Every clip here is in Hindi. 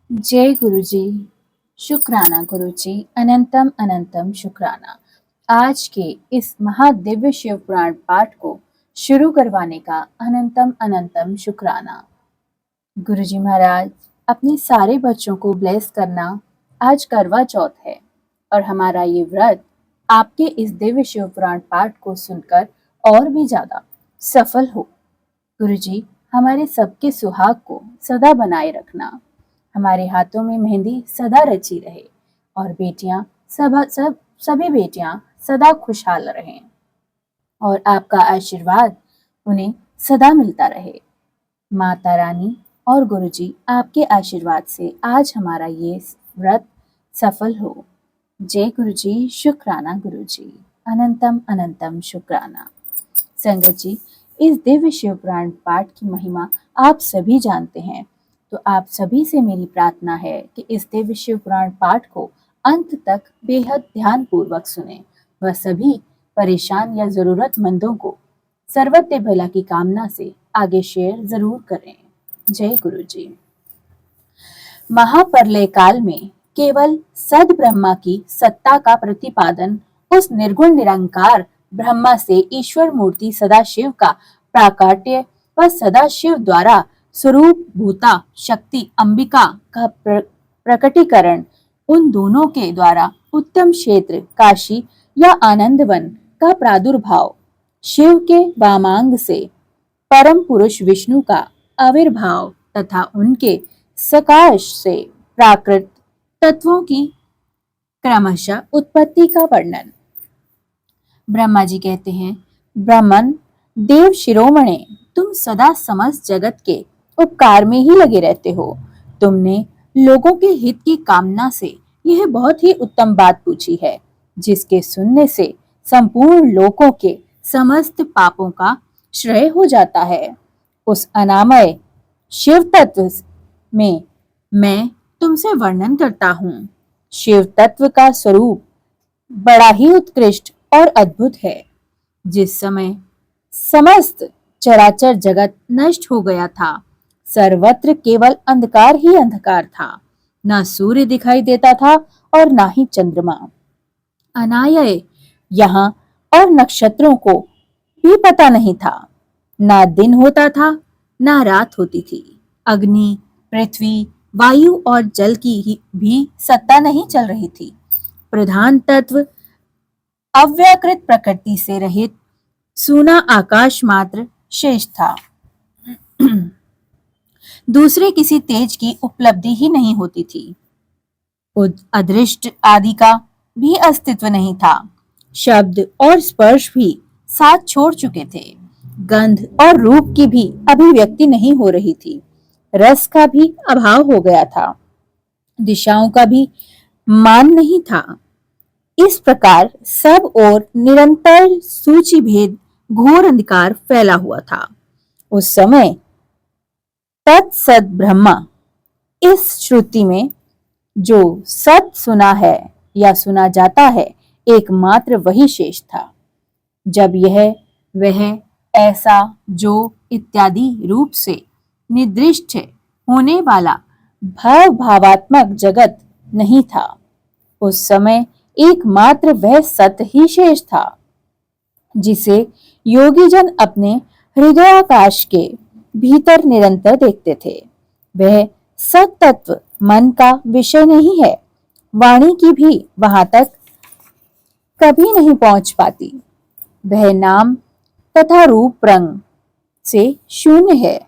जय गुरु जी। शुक्राना गुरु जी, अनंतम अनंतम शुक्राना। आज के इस महादिव्य शिव पुराण पाठ को शुरू करवाने का अनंतम अनंतम शुक्राना। गुरु जी महाराज, अपने सारे बच्चों को ब्लेस करना। आज करवा चौथ है और हमारा ये व्रत आपके इस दिव्य शिव पुराण पाठ को सुनकर और भी ज्यादा सफल हो। गुरु जी, हमारे सबके सुहाग को सदा बनाए रखना। हमारे हाथों में मेहंदी सदा रची रहे और बेटियां सभी बेटियां सदा खुशहाल रहें और आपका आशीर्वाद उन्हें सदा मिलता रहे। माता रानी और गुरुजी, आपके आशीर्वाद से आज हमारा ये व्रत सफल हो। जय गुरुजी, शुक्राना गुरुजी, अनंतम अनंतम शुक्राना। संगत जी, इस दिव्य शिव पुराण पाठ की महिमा आप सभी जानते हैं, तो आप सभी से मेरी प्रार्थना है कि इस दिव्य शिव पुराण पाठ को अंत तक बेहद ध्यान पूर्वक सुने व सभी परेशान या जरूरतमंदों को सर्वत्र भला की कामना से आगे शेयर जरूर करें। जय गुरु जी। महाप्रलय काल में केवल सद ब्रह्मा की सत्ता का प्रतिपादन उस निर्गुण निरंकार ब्रह्मा से ईश्वर मूर्ति सदाशिव का प्राकट्य व सदाशिव द्वारा स्वरूप भूता शक्ति अंबिका का प्रकटीकरण, उन दोनों के द्वारा उत्तम क्षेत्र काशी या आनंदवन का प्रादुर्भाव, शिव के वामांग से परम पुरुष विष्णु का आविर्भाव तथा उनके सकाश से प्राकृत तत्वों की क्रमशः उत्पत्ति का वर्णन। ब्रह्मा जी कहते हैं, ब्राह्मण देव शिरोमणे, तुम सदा समस्त जगत के उपकार में ही लगे रहते हो। तुमने लोगों के हित की कामना से यह बहुत ही उत्तम बात पूछी है, जिसके सुनने से संपूर्ण लोकों के समस्त पापों का श्रेय हो जाता है। उस अनामय शिव तत्व में मैं तुमसे वर्णन करता हूँ। शिव तत्व का स्वरूप बड़ा ही उत्कृष्ट और अद्भुत है। जिस समय समस्त चराचर जगत नष्ट हो गया था, सर्वत्र केवल अंधकार ही अंधकार था। न सूर्य दिखाई देता था और न ही चंद्रमा। अनायय यहाँ और नक्षत्रों को भी पता नहीं था। ना दिन होता था, ना रात होती थी। अग्नि, पृथ्वी, वायु और जल की भी सत्ता नहीं चल रही थी। प्रधान तत्व अव्याकृत प्रकृति से रहित सूना आकाश मात्र शेष था। दूसरे किसी तेज की उपलब्धि ही नहीं होती थी। अदृष्ट आदि का भी अस्तित्व नहीं था। शब्द और स्पर्श भी साथ छोड़ चुके थे। गंध और रूप की भी अभिव्यक्ति नहीं हो रही थी। रस का भी अभाव हो गया था। दिशाओं का भी मान नहीं था। इस प्रकार सब ओर निरंतर सूची भेद घोर अंधकार फैला हुआ था। उस समय तत्सद ब्रह्मा, इस श्रुति में जो सत सुना है या सुना जाता है, एकमात्र वही शेष था। जब यह वह ऐसा जो इत्यादि रूप से निर्दिष्ट होने वाला भावात्मक जगत नहीं था, उस समय एकमात्र वह सत ही शेष था, जिसे योगी जन अपने हृदयाकाश के भीतर निरंतर देखते थे। वह सत तत्व मन का विषय नहीं है। वाणी की भी वहां तक कभी नहीं पहुंच पाती। वह नाम तथा रूप रंग से शून्य है।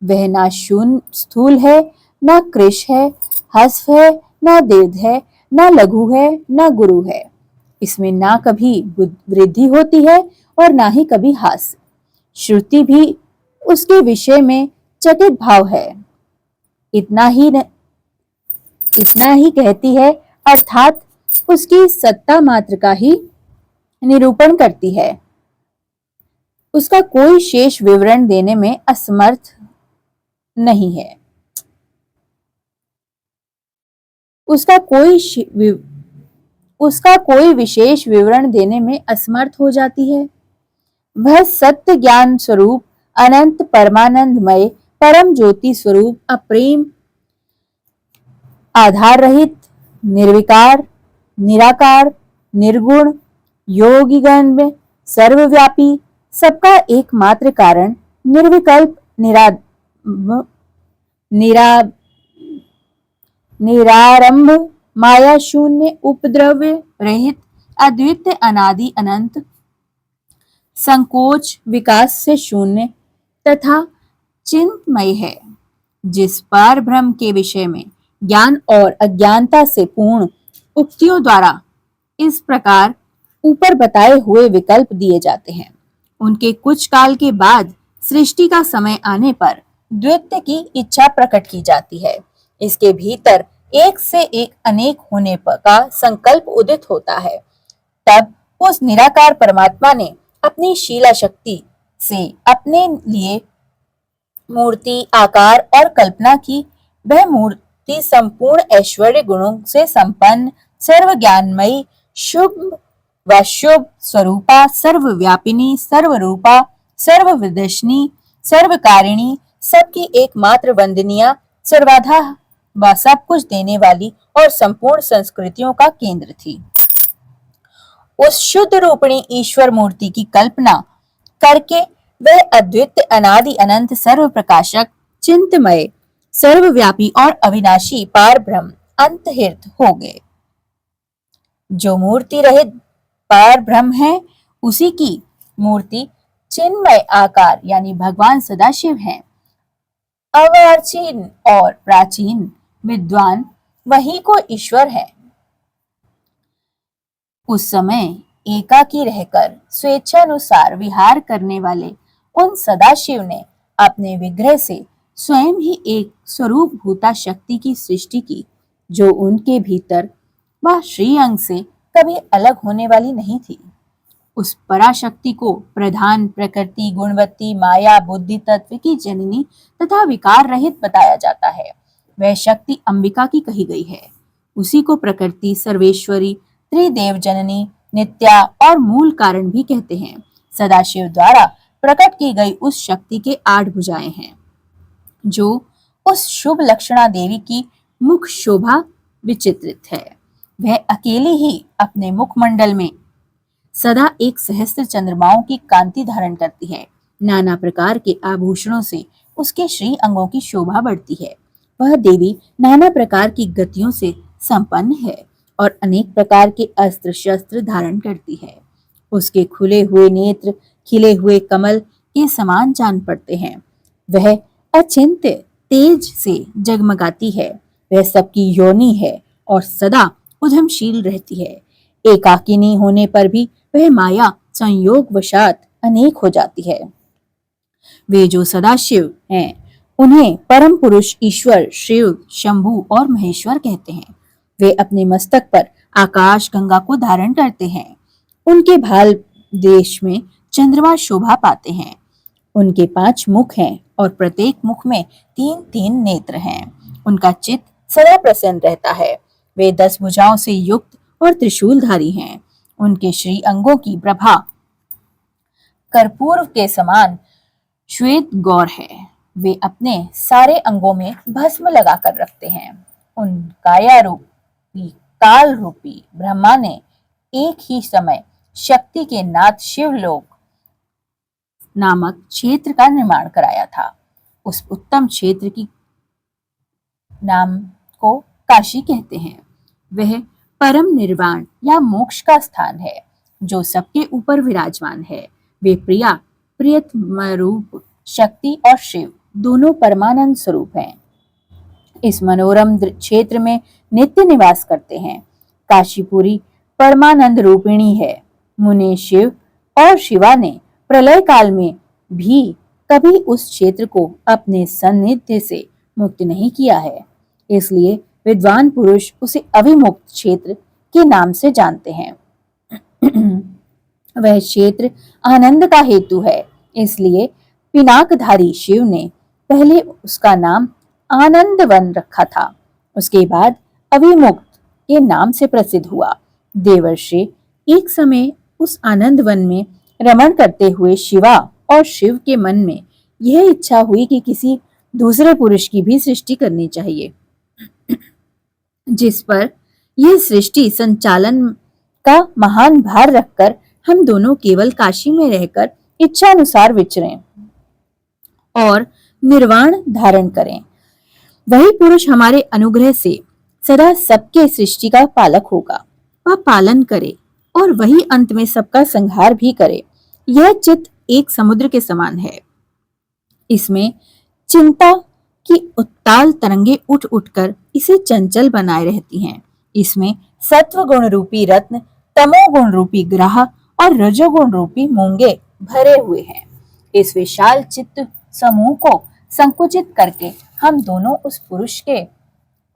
वह ना शून्य स्थूल है, ना कृश है, हस्व है, ना दीर्घ है, ना लघु है, ना गुरु है। इसमें ना कभी वृद्धि होती है और ना ही कभी हास्य। श्रुति भी उसके विषय में चकित भाव है। इतना ही कहती है, अर्थात उसकी सत्ता मात्र का ही निरूपण करती है। उसका कोई शेष विवरण देने में असमर्थ नहीं है। उसका कोई विशेष विवरण देने में असमर्थ हो जाती है। वह सत्य ज्ञान स्वरूप अनंत परमानंदमय परम ज्योति स्वरूप अप्रेम आधार रहित, निर्विकार, निराकार, निर्गुण, योगिगण में सर्वव्यापी, सबका एकमात्र कारण, निर्विकल्प, निरा निरारंभ, माया शून्य, उपद्रव्य रहित, अद्वितीय, अनादि अनंत, संकोच विकास से शून्य तथा चिन्मय है। जिस पार ब्रह्म के विषय में ज्ञान और अज्ञानता से पूर्ण उक्तियों द्वारा इस प्रकार ऊपर बताए हुए विकल्प दिए जाते हैं, उनके कुछ काल के बाद सृष्टि का समय आने पर द्वैत की इच्छा प्रकट की जाती है। इसके भीतर एक से एक अनेक होने का संकल्प उदित होता है। तब उस निराकार परमात्मा ने अपनी शीला शक्ति से अपने लिए मूर्ति, आकार और कल्पना की। वह मूर्ति संपूर्ण ऐश्वर्य गुणों से संपन्न, सर्व ज्ञानमयी, शुभ व शुभ स्वरूपा, सर्वव्यापिनी, सर्वरूपा, सर्वविदर्शिनी, सर्वकारिणी, सबकी एकमात्र वंदनीय, सर्वाधा व सब कुछ देने वाली और संपूर्ण संस्कृतियों का केंद्र थी। उस शुद्ध रूपिणी ईश्वर मूर्ति की कल्पना करके वह अद्वितीय, अनादि अनंत, सर्व प्रकाशक, चिंतमय, सर्वव्यापी और अविनाशी पार ब्रह्म अंतर्हित हो गए। जो मूर्ति रहित पार ब्रह्म है, उसी की मूर्ति चिन्मय आकार यानी भगवान सदाशिव हैं। अवाचीन और प्राचीन विद्वान वही को ईश्वर है। उस समय एकाकी रहकर स्वेच्छानुसार विहार करने वाले उन सदाशिव ने अपने विग्रह से स्वयं ही एक स्वरूप भूता शक्ति की सृष्टि की, जो उनके भीतर वह श्री अंग से कभी अलग होने वाली नहीं थी। उस पराशक्ति को प्रधान, प्रकृति, गुणवती, माया, बुद्धि तत्व की जननी तथा विकार रहित बताया जाता है। वह शक्ति अंबिका की कही गई है। उसी को प्रकृति, सर्वेश्वरी, त्रिदेव जननी, नित्या और मूल कारण भी कहते हैं। सदाशिव द्वारा प्रकट की गई उस शक्ति के 8 भुजाएं हैं, जो उस शुभ लक्षणा देवी की मुख शोभा विचित्रित है। वह अकेली ही अपने मुखमंडल में सदा एक सहस्त्र चंद्रमाओं की कांति धारण करती है। नाना प्रकार के आभूषणों से उसके श्री अंगों की शोभा बढ़ती है। वह देवी नाना प्रकार की गतियों से संपन्न है और अनेक प्रकार के अस्त्र शस्त्र धारण करती है। उसके खुले हुए नेत्र खिले हुए कमल के समान जान पड़ते हैं। वह अचिंत्य तेज से जगमगाती है। वह सबकी योनि है और सदा उद्यमशील रहती है। एकाकिनी होने पर भी वह माया संयोग वशात अनेक हो जाती है। वे जो सदाशिव हैं, उन्हें परम पुरुष ईश्वर, शिव, शंभु और महेश्वर कहते हैं। वे अपने मस्तक पर आकाश गंगा को धारण करते हैं। उनके भाल देश में चंद्रमा शोभा पाते हैं। उनके 5 मुख हैं और प्रत्येक मुख में 3-3 नेत्र हैं। उनका चित्त सदा प्रसन्न रहता है। वे 10 भुजाओं से युक्त और त्रिशूलधारी हैं। उनके श्री अंगों की प्रभा कर्पूर के समान श्वेत गौर है। वे अपने सारे अंगों में भस्म लगाकर रखते हैं। उन काया रूपी, काल रूपी ब्रह्मा ने एक ही समय शक्ति के नाथ शिवलोक नामक क्षेत्र का निर्माण कराया था। उस उत्तम क्षेत्र की नाम को काशी कहते हैं। वह परम निर्वाण या मोक्ष का स्थान है, जो सबके ऊपर विराजमान है। वे प्रिया, प्रियतम रूप, शक्ति और शिव दोनों परमानंद स्वरूप हैं। इस मनोरम क्षेत्र में नित्य निवास करते हैं। काशीपुरी परमानंद रूपिणी है। मुने शिव और शिवा ने प्रलय काल में भी कभी उस क्षेत्र को अपने सान्निध्य से मुक्त नहीं किया है। इसलिए विद्वान पुरुष उसे अविमुक्त क्षेत्र के नाम से जानते हैं। वह क्षेत्र आनंद का हेतु है, इसलिए पिनाकधारी शिव ने पहले उसका नाम आनंदवन रखा था। उसके बाद अविमुक्त के नाम से प्रसिद्ध हुआ। देवर्षि एक समय उस आनंदवन में रमण करते हुए शिवा और शिव के मन में यह इच्छा हुई कि किसी दूसरे पुरुष की भी सृष्टि करनी चाहिए। जिस पर यह सृष्टि संचालन का महान भार रखकर हम दोनों केवल काशी में रहकर इच्छा अनुसार विचरें और निर्वाण धारण करें। वही पुरुष हमारे अनुग्रह से सदा सबके सृष्टि का पालक होगा। वह पालन करे और वही अंत में सबका संहार भी करे। यह चित्त एक समुद्र के समान है। इसमें चिंता की उत्ताल तरंगे उठ उठकर इसे चंचल बनाए रहती हैं। इसमें सत्व गुण रूपी रत्न, तमोगुण रूपी ग्रह और रजोगुण रूपी मूंगे भरे हुए हैं। इस विशाल चित्त समूह को संकुचित करके हम दोनों उस पुरुष के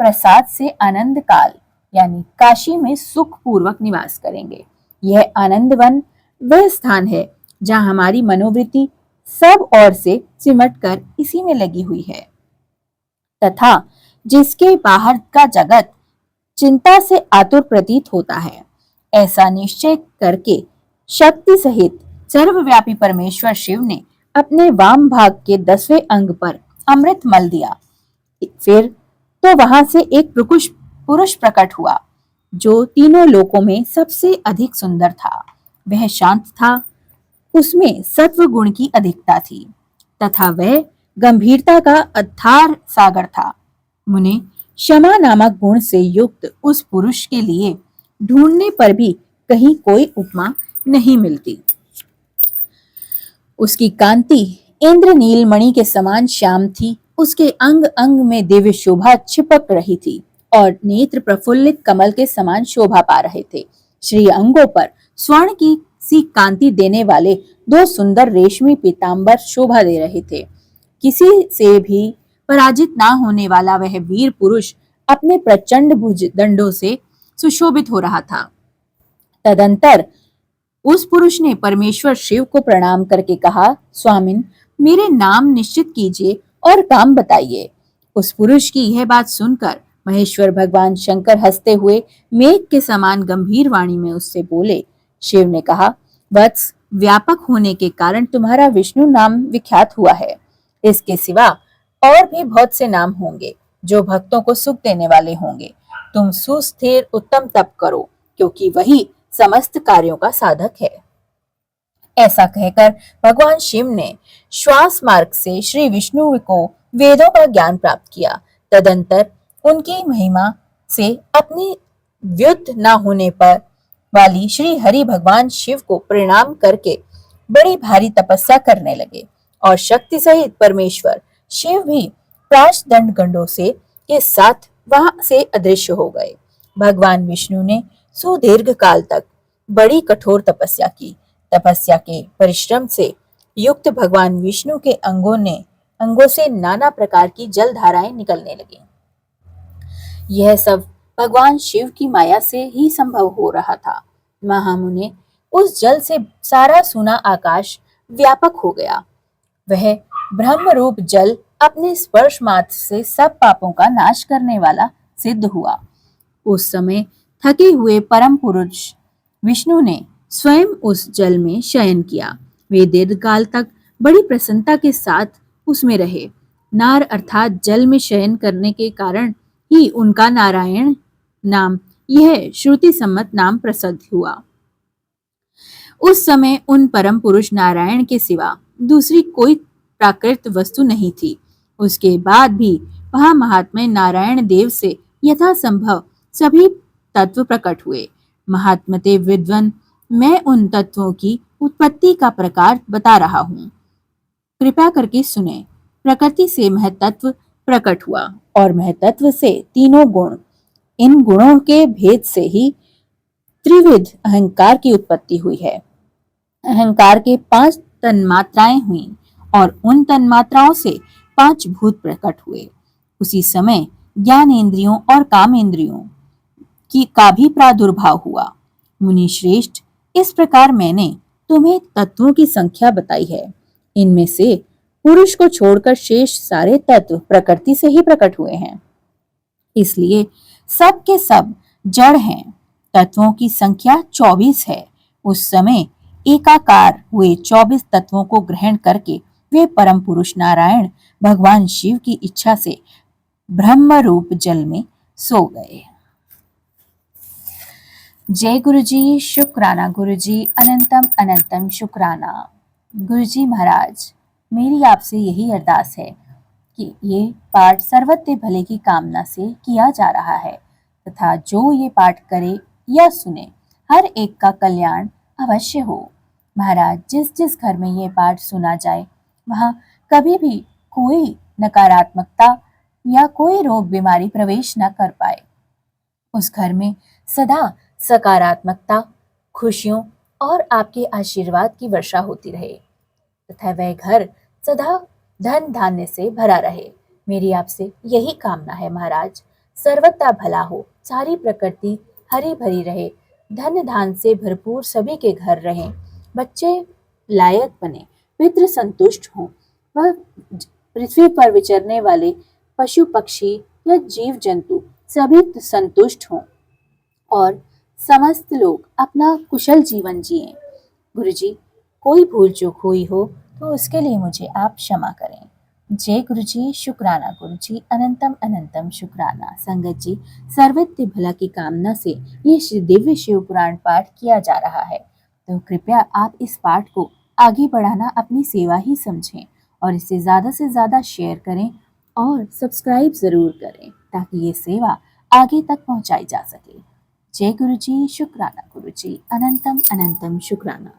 प्रसाद से आनंद काल यानी काशी में सुख पूर्वक निवास करेंगे। यह आनंद वन वह स्थान है जहाँ हमारी मनोवृत्ति सब ओर से सिमट कर इसी में लगी हुई है तथा जिसके बाहर का जगत चिंता से आतुर प्रतीत होता है। ऐसा निश्चय करके शक्ति सहित सर्वव्यापी परमेश्वर शिव ने अपने वाम भाग के 10वें अंग पर अमृत मल दिया। फिर तो वहां से एक पुरुष प्रकट हुआ जो तीनों लोकों में सबसे अधिक सुंदर था। वह शांत था, उसमें सत्व गुण की अधिकता थी तथा वह गंभीरता का अथार सागर था। मुने क्षमा नामक गुण से युक्त उस पुरुष के लिए ढूंढने पर भी कहीं कोई उपमा नहीं मिलती। उसकी कांति इंद्रनील मणि के समान श्याम थी। उसके अंग अंग में दिव्य शोभा छिपक रही थी और नेत्र प्रफुल्लित कमल के समान शोभा पा रहे थे। श्री अंगों पर स्वर्ण की सी कांति देने वाले 2 सुंदर रेशमी पीतांबर शोभा दे रहे थे। किसी से भी पराजित ना होने वाला वह वीर पुरुष अपने प्रचंड भुज दंडों से सुशोभित हो रहा था। तदंतर उस पुरुष ने परमेश्वर शिव को प्रणाम करके कहा, स्वामिन, मेरे नाम निश्चित कीजिए और काम बताइए। उस पुरुष की यह बात सुनकर महेश्वर भगवान शंकर हंसते हुए मेघ के समान गंभीर वाणी में उससे बोले। शिव ने कहा, वत्स, व्यापक होने के कारण तुम्हारा विष्णु नाम विख्यात हुआ है। इसके सिवा और भी बहुत से नाम होंगे जो भक्तों को सुख देने वाले होंगे। तुम सुस्थिर उत्तम तप करो क्योंकि वही समस्त कार्यों का साधक है। ऐसा कहकर भगवान शिव ने श्वास मार्ग से श्री विष्णु को वेदों का ज्ञान प्राप्त किया। तदंतर उनकी महिमा से अपनी व्युत्थ न होने पर वाली श्री हरि भगवान शिव को प्रणाम करके बड़ी भारी तपस्या करने लगे और शक्ति सहित परमेश्वर शिव भी प्राशदंड गंडों से के साथ वहां से अदृश्य हो गए। भगवान विष्णु ने सुदीर्घ काल तक बड़ी कठोर तपस्या की। तपस्या के परिश्रम से युक्त भगवान विष्णु के अंगों से नाना प्रकार की जल धाराएं निकलने लगी। यह सब भगवान शिव की माया से ही संभव हो रहा था। महामुने, उस जल से सारा सूना आकाश व्यापक हो गया। वह ब्रह्म रूप जल अपने स्पर्श मात्र से सब पापों का नाश करने वाला सिद्ध हुआ। उस समय थके हुए परम पुरुष विष्णु ने स्वयं उस जल में शयन किया। वे दीर्घकाल तक बड़ी प्रसन्नता के साथ उसमें रहे। नार अर्थात जल में शयन करने के कारण ही उनका नारायण नाम, यह श्रुति सम्मत नाम प्रसिद्ध हुआ। उस समय उन परम पुरुष नारायण के सिवा दूसरी कोई प्राकृत वस्तु नहीं थी। उसके बाद भी वहां महात्मा नारायण देव से यथासंभव सभी तत्व प्रकट हुए। महात्मते विद्वन, मैं उन तत्वों की उत्पत्ति का प्रकार बता रहा हूँ, कृपया करके सुने। प्रकृति से महतत्व प्रकट हुआ और महतत्व से तीनों गुण। इन गुणों के भेद से ही त्रिविध अहंकार की उत्पत्ति हुई है। अहंकार के 5 तन्मात्राएं हुई और उन तन्मात्राओं से 5 भूत प्रकट हुए। उसी समय ज्ञानेंद्रियों और कामेंद्रियों का भी प्रादुर्भाव हुआ। मुनि श्रेष्ठ, इस प्रकार मैंने तुम्हें तत्वों की संख्या बताई है। इनमें से पुरुष को छोड़कर शेष सारे तत्व प्रकृति से ही प्रकट हुए हैं। इसलिए सब के सब जड़ हैं। तत्वों की संख्या 24 है। उस समय एकाकार हुए 24 तत्वों को ग्रहण करके वे परम पुरुष नारायण भगवान शिव की इच्छा से ब्रह्म रूप जल में सो गए। जय गुरु जी, शुक्राना गुरु जी, अनंतम अनंतम शुक्राना। गुरु जी महाराज, मेरी आपसे यही अरदास है कि ये पाठ सर्वत्र भले की कामना से किया जा रहा है तथा जो ये पाठ करे या सुने हर एक का कल्याण अवश्य हो। महाराज, जिस जिस घर में ये पाठ सुना जाए वहाँ कभी भी कोई नकारात्मकता या कोई रोग बीमारी प्रवेश न कर पाए। उस घर में सदा सकारात्मकता, खुशियों और आपके आशीर्वाद की वर्षा होती रहे तथा वह घर सदा धन धान्य से भरा रहे। मेरी आपसे यही कामना है महाराज। सर्वथा भला हो, सारी प्रकृति हरी भरी रहे, धन धान से भरपूर सभी के घर रहें, बच्चे लायक बने, पितृ संतुष्ट हों, वह पृथ्वी पर विचरने वाले पशु पक्षी या जीव जंतु सभी संतुष्ट हों और समस्त लोग अपना कुशल जीवन जिएं। गुरुजी, कोई भूल चूक हुई हो तो उसके लिए मुझे आप क्षमा करें। जय गुरु जी, शुक्राना गुरु जी, अनंतम अनंतम शुक्राना। संगत जी, सर्वत्र भला की कामना से ये दिव्य शिव पुराण पाठ किया जा रहा है, तो कृपया आप इस पाठ को आगे बढ़ाना अपनी सेवा ही समझें और इसे ज़्यादा से ज़्यादा शेयर करें और सब्सक्राइब ज़रूर करें ताकि ये सेवा आगे तक पहुंचाई जा सके। जय गुरु जी, शुक्राना गुरु जी, अनंतम अनंतम शुक्राना।